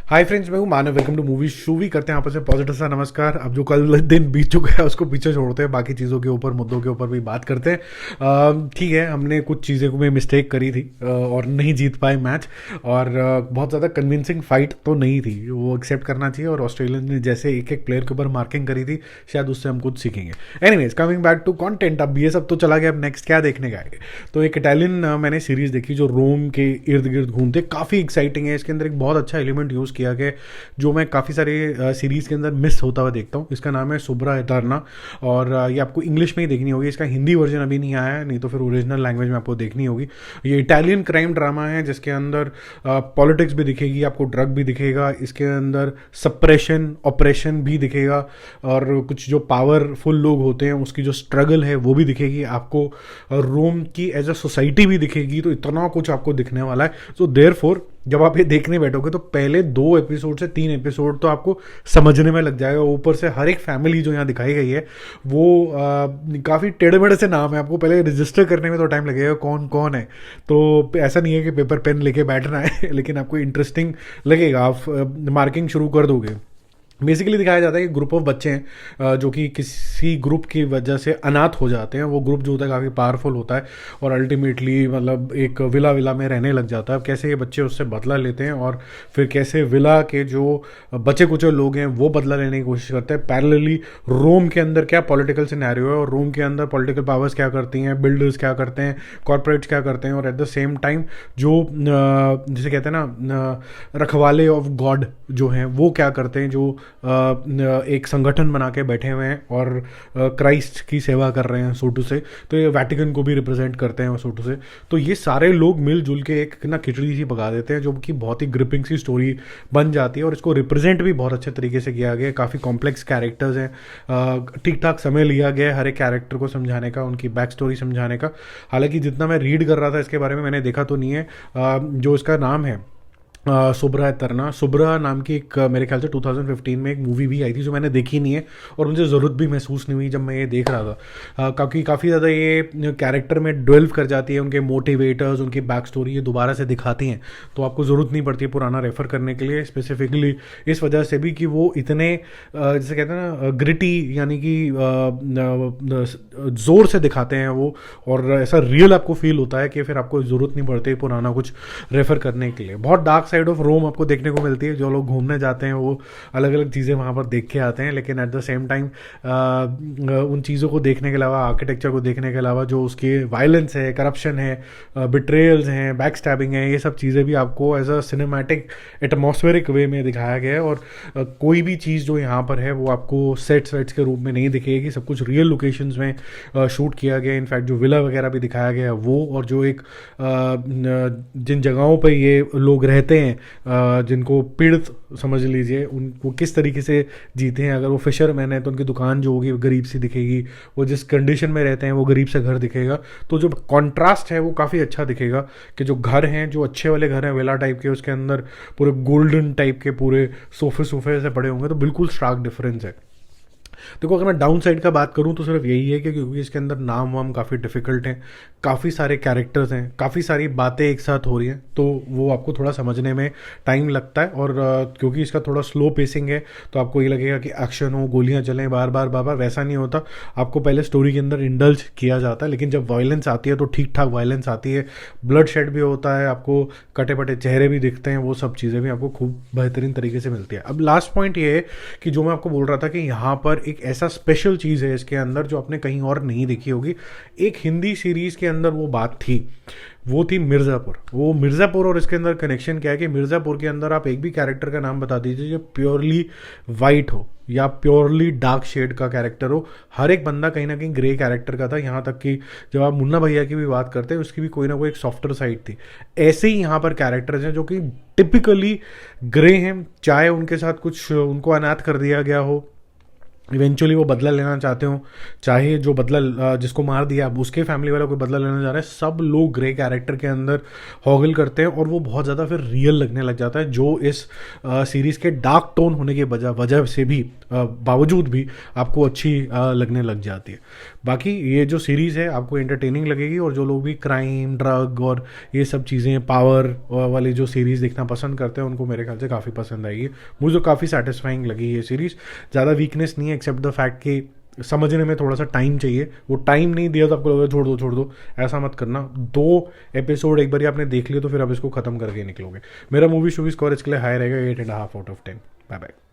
हाय friends, मैं हूँ Manav. Welcome to movie shoovie. करते हैं आपस में पॉजिटिव सा नमस्कार। अब जो कल दिन बीत चुका है उसको पीछे छोड़ते हैं, बाकी चीज़ों के ऊपर, मुद्दों के ऊपर भी बात करते हैं। ठीक है, हमने कुछ चीज़ें को में मिस्टेक करी थी और नहीं जीत पाए मैच। और बहुत ज़्यादा कन्विंसिंग फाइट तो नहीं थी, वो एक्सेप्ट करना चाहिए। और ऑस्ट्रेलियन ने जैसे एक एक प्लेयर के ऊपर मार्किंग करी थी, शायद उससे हम कुछ सीखेंगे। Anyways, coming back to content. अब ये सब तो चला गया, अब नेक्स्ट क्या देखने का है। तो एक इटालियन मैंने सीरीज देखी जो रोम के इर्द गिर्द घूमते, काफ़ी एक्साइटिंग है। इसके अंदर एक बहुत अच्छा एलिमेंट यूज़ किया गया जो मैं काफ़ी सारे सीरीज़ के अंदर मिस होता हुआ देखता हूँ। इसका नाम है सुब्रा एटर्ना। और ये आपको इंग्लिश में ही देखनी होगी, इसका हिंदी वर्जन अभी नहीं आया है, नहीं तो फिर ओरिजिनल लैंग्वेज में आपको देखनी होगी। ये इटालियन क्राइम ड्रामा है जिसके अंदर पॉलिटिक्स भी दिखेगी, आपको ड्रग भी दिखेगा, इसके अंदर सप्रेशन ऑपरेशन भी दिखेगा, और कुछ जो पावरफुल लोग होते हैं उसकी जो स्ट्रगल है वो भी दिखेगी आपको। रोम की एज अ सोसाइटी भी दिखेगी। तो इतना कुछ आपको दिखने वाला है। सो देयरफॉर जब आप ये देखने बैठोगे तो पहले 2 एपिसोड से 3 एपिसोड तो आपको समझने में लग जाएगा। ऊपर से हर एक फैमिली जो यहाँ दिखाई गई है वो काफ़ी टेढ़े मेढ़े से नाम है, आपको पहले रजिस्टर करने में तो टाइम लगेगा कौन कौन है। तो ऐसा नहीं है कि पेपर पेन लेके बैठना है लेकिन आपको इंटरेस्टिंग लगेगा, आप मार्किंग शुरू कर दोगे। बेसिकली दिखाया जाता है कि ग्रुप ऑफ बच्चे हैं जो कि किसी ग्रुप की वजह से अनाथ हो जाते हैं। वो ग्रुप जो होता है काफ़ी पावरफुल होता है और अल्टीमेटली मतलब एक विला विला में रहने लग जाता है। अब कैसे ये बच्चे उससे बदला लेते हैं और फिर कैसे विला के जो बचे कुछ लोग हैं वो बदला लेने की कोशिश करते हैं। पैरेलली रोम के अंदर क्या पॉलिटिकल सिनेरियो है और रोम के अंदर पॉलिटिकल पावर्स क्या करती हैं, बिल्डर्स क्या करते हैं, कॉरपोरेट्स क्या करते हैं, और एट द सेम टाइम जो जिसे कहते हैं ना रखवाले ऑफ गॉड जो हैं वो क्या करते हैं, जो एक संगठन बना के बैठे हुए हैं और क्राइस्ट की सेवा कर रहे हैं सोटू से। तो ये वैटिकन को भी रिप्रेजेंट करते हैं सोटू से। तो ये सारे लोग मिलजुल के एक ना खिचड़ी सी पका देते हैं जो कि बहुत ही ग्रिपिंग सी स्टोरी बन जाती है। और इसको रिप्रेजेंट भी बहुत अच्छे तरीके से किया गया है। काफ़ी कॉम्प्लेक्स कैरेक्टर्स हैं, ठीक ठाक समय लिया गया है हर एक कैरेक्टर को समझाने का, उनकी बैक स्टोरी समझाने का। हालांकि जितना मैं रीड कर रहा था इसके बारे में, मैंने देखा तो नहीं है। जो इसका नाम है सुब्रा तरना, सुब्रा नाम की एक मेरे ख्याल से 2015 में एक मूवी भी आई थी जो मैंने देखी नहीं है और मुझे ज़रूरत भी महसूस नहीं हुई जब मैं ये देख रहा था। क्योंकि काफ़ी ज़्यादा ये कैरेक्टर में डेल्व कर जाती है, उनके मोटिवेटर्स, उनकी बैक स्टोरी ये दोबारा से दिखाती हैं। तो आपको ज़रूरत नहीं पड़ती है पुराना रेफ़र करने के लिए, स्पेसिफिकली इस वजह से भी कि वो इतने जैसे कहते हैं ना ग्रिटी, यानी कि ज़ोर से दिखाते हैं वो, और ऐसा रियल आपको फील होता है कि फिर आपको ज़रूरत नहीं पड़ती पुराना कुछ रेफ़र करने के लिए। बहुत डार्क साइड ऑफ रोम आपको देखने को मिलती है। जो लोग घूमने जाते हैं वो अलग अलग चीज़ें वहाँ पर देख के आते हैं, लेकिन एट द सेम टाइम उन चीज़ों को देखने के अलावा, आर्किटेक्चर को देखने के अलावा, जो उसकी वायलेंस है, करप्शन है, बिट्रेयल्स हैं, बैक स्टैबिंग है, ये सब चीज़ें भी आपको एज अ सिनेमैटिक एटमॉस्फेरिक वे में दिखाया गया है। और कोई भी चीज़ जो यहाँ पर है वो आपको सेट्स के रूप में नहीं दिखेगी। सब कुछ रियल लोकेशंस में शूट किया गया। इनफैक्ट जो विला वगैरह भी दिखाया गया है वो, और जो एक जिन जगहों पर ये लोग रहते हैं, जिनको पीड़ित समझ लीजिए, उनको किस तरीके से जीते हैं। अगर वो फिशरमैन है तो उनकी दुकान जो होगी गरीब सी दिखेगी, वो जिस कंडीशन में रहते हैं वो गरीब से घर दिखेगा। तो जो कॉन्ट्रास्ट है वो काफ़ी अच्छा दिखेगा कि जो घर हैं, जो अच्छे वाले घर हैं विला टाइप के, उसके अंदर पूरे गोल्डन टाइप के पूरे सोफे सोफे से पड़े होंगे, तो बिल्कुल स्टार्क डिफरेंस है। देखो, अगर मैं डाउन साइड का बात करूं तो सिर्फ यही है कि क्योंकि इसके अंदर नाम वाम काफ़ी डिफिकल्ट हैं, काफ़ी सारे कैरेक्टर्स हैं, काफ़ी सारी बातें एक साथ हो रही हैं, तो वो आपको थोड़ा समझने में टाइम लगता है। और क्योंकि इसका थोड़ा स्लो पेसिंग है तो आपको ये लगेगा कि एक्शन हो, गोलियां चलें बार बार बार बार, वैसा नहीं होता। आपको पहले स्टोरी के अंदर इंडल्ज किया जाता है, लेकिन जब वायलेंस आती है तो ठीक ठाक वायलेंस आती है, ब्लड शेड भी होता है, आपको कटे पटे चेहरे भी दिखते हैं, वो सब चीज़ें भी आपको खूब बेहतरीन तरीके से मिलती है। अब लास्ट पॉइंट ये है कि जो मैं आपको बोल रहा था कि यहाँ पर एक ऐसा स्पेशल चीज़ है इसके अंदर जो आपने कहीं और नहीं देखी होगी। एक हिंदी सीरीज़ के अंदर वो बात थी, वो थी मिर्ज़ापुर। वो मिर्ज़ापुर और इसके अंदर कनेक्शन क्या है कि मिर्ज़ापुर के अंदर आप एक भी कैरेक्टर का नाम बता दीजिए जो प्योरली वाइट हो या प्योरली डार्क शेड का कैरेक्टर हो। हर एक बंदा कहीं ना कहीं ग्रे कैरेक्टर का था। यहाँ तक कि जब आप मुन्ना भैया की भी बात करते हैं, उसकी भी कोई ना कोई एक सॉफ्टर साइड थी। ऐसे ही यहाँ पर कैरेक्टर्स हैं जो कि टिपिकली ग्रे हैं, चाहे उनके साथ कुछ उनको अनाथ कर दिया गया हो, इवेंचुअली वो बदला लेना चाहते हो, चाहे जो बदला जिसको मार दिया अब उसके फैमिली वाला कोई बदला लेना चाह रहा है, सब लोग ग्रे कैरेक्टर के अंदर हॉगल करते हैं और वो बहुत ज़्यादा फिर रियल लगने लग जाता है, जो इस सीरीज़ के डार्क टोन होने के वजह से भी बावजूद भी आपको अच्छी लगने लग जाती है। बाकी ये जो सीरीज़ है आपको एंटरटेनिंग लगेगी, और जो लोग भी क्राइम ड्रग और ये सब चीज़ें पावर वाली जो सीरीज़ देखना पसंद करते हैं उनको मेरे ख्याल से काफ़ी पसंद आएगी। मुझे तो काफ़ी सेटिस्फाइंग लगी ये सीरीज़। ज़्यादा वीकनेस नहीं है एक्सेप्ट द फैक्ट कि समझने में थोड़ा सा टाइम चाहिए, वो टाइम नहीं दिया तो आपको लगेगा छोड़ दो, ऐसा मत करना। 2 एपिसोड एक बार आपने देख लिया तो फिर आप इसको खत्म करके निकलोगे। मेरा मूवी शूवी स्कोर इसके लिए हाई रहेगा 8.5 आउट ऑफ 10। Bye bye.